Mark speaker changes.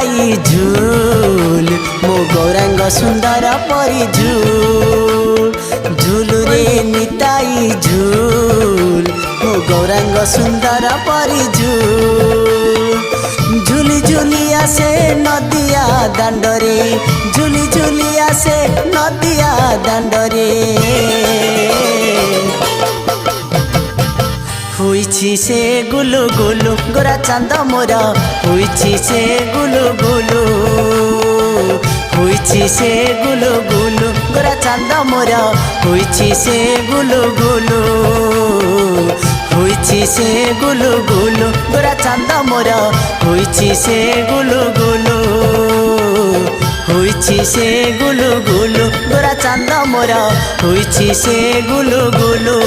Speaker 1: निताई झूल मो गौरांग सुंदर परी झूल झूल रे निताई झूल मो गौरांग सुंदर परी झूल झुली झुली आसे नदिया दांडरे झुली झुली आसे नदिया दांडरे हुईछि से गुलु गुलु गोरा चांद मोर हुईछि से गुलु गुलु हुईछि से गुलु गुलु गोरा चांद मोर हुईछि से गुलु गुलु हुईछि से गुलु गुलु गोरा चांद मोर हुईछि से गुलु गुलु हुईछि से गुलु गुलु गोरा चांद मोर हुईछि से गुलु गुलु।